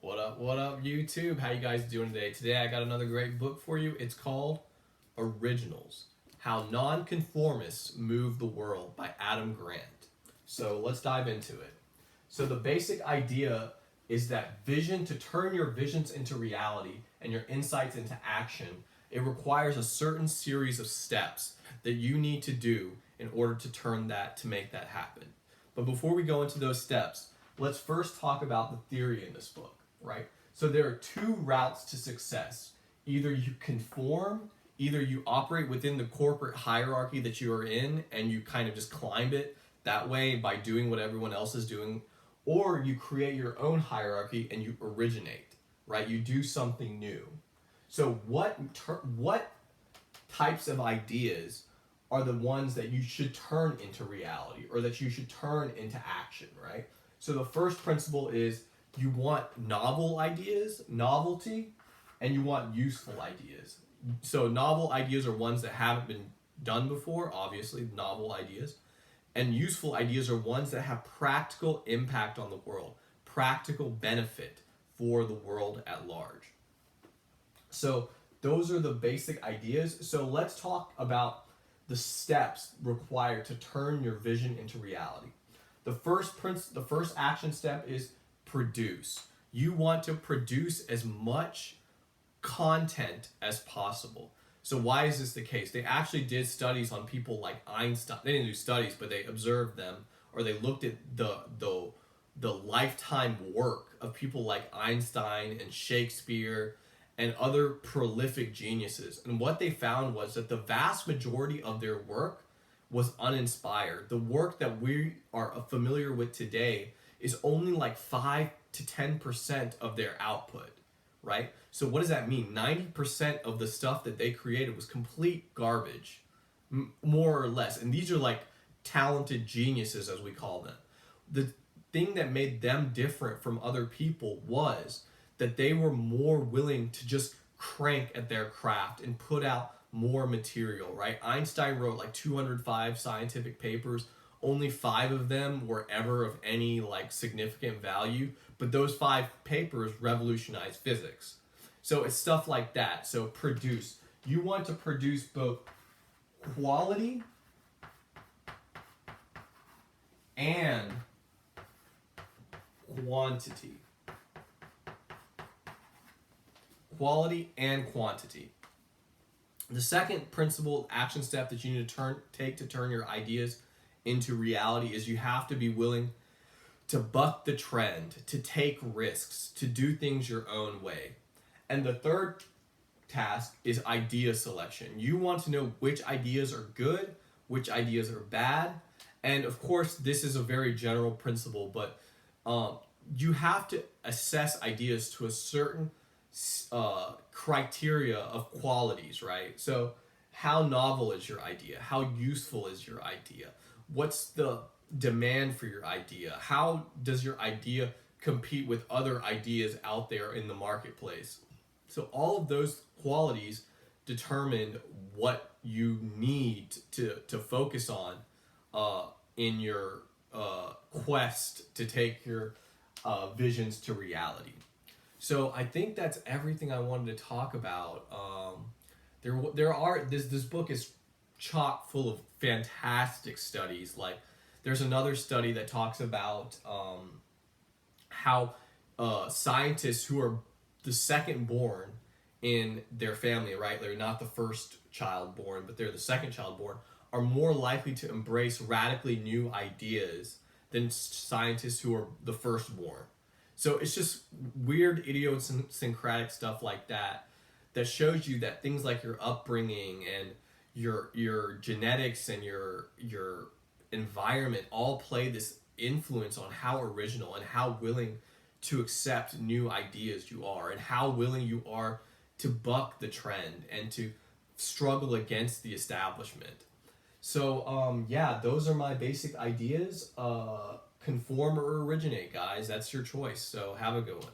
What up, YouTube? How you guys doing today? Today I got another great book for you. It's called Originals: How Nonconformists Move the World by Adam Grant. So let's dive into it. So the basic idea is that to turn your visions into reality and your insights into action, it requires a certain series of steps that you need to do in order to make that happen. But before we go into those steps, let's first talk about the theory in this book, right? So there are two routes to success. Either you conform, either you operate within the corporate hierarchy that you are in and you kind of just climb it that way by doing what everyone else is doing, or you create your own hierarchy and you originate, right? You do something new. So what types of ideas are the ones that you should turn into reality or that you should turn into action, right? So the first principle is you want novel ideas, novelty, and you want useful ideas. So novel ideas are ones that haven't been done before, obviously, novel ideas. And useful ideas are ones that have practical impact on the world, practical benefit for the world at large. So those are the basic ideas. So let's talk about the steps required to turn your vision into reality. The first action step is produce. You want to produce as much content as possible. So why is this the case? They actually did studies on people like Einstein. They didn't do studies, but they observed them, or they looked at the lifetime work of people like Einstein and Shakespeare and other prolific geniuses. And what they found was that the vast majority of their work was uninspired. The work that we are familiar with today is only like 5 to 10% of their output, right? So what does that mean? 90% of the stuff that they created was complete garbage, more or less. And these are like talented geniuses, as we call them. The thing that made them different from other people was that they were more willing to just crank at their craft and put out more material, right? Einstein wrote like 205 scientific papers. Only 5 of them were ever of any like significant value, but those 5 papers revolutionized physics. So it's stuff like that. So produce. You want to produce both quality and quantity. Quality and quantity. The second principle action step that you need to take to turn your ideas into reality is you have to be willing to buck the trend, to take risks, to do things your own way. And the third task is idea selection. You want to know which ideas are good, which ideas are bad. And of course, this is a very general principle, but you have to assess ideas to a certain criteria of qualities, right? So how novel is your idea? How useful is your idea? What's the demand for your idea? How does your idea compete with other ideas out there in the marketplace? So all of those qualities determine what you need to focus on in your quest to take your visions to reality. So I think that's everything I wanted to talk about. This book is chock full of fantastic studies. Like there's another study that talks about how scientists who are the second born in their family, right? They're not the first child born, but they're the second child born, are more likely to embrace radically new ideas than scientists who are the firstborn. So it's just weird idiosyncratic stuff like that that shows you that things like your upbringing and your genetics and your environment all play this influence on how original and how willing to accept new ideas you are and how willing you are to buck the trend and to struggle against the establishment. So those are my basic ideas. Conform or originate, guys. That's your choice. So have a good one.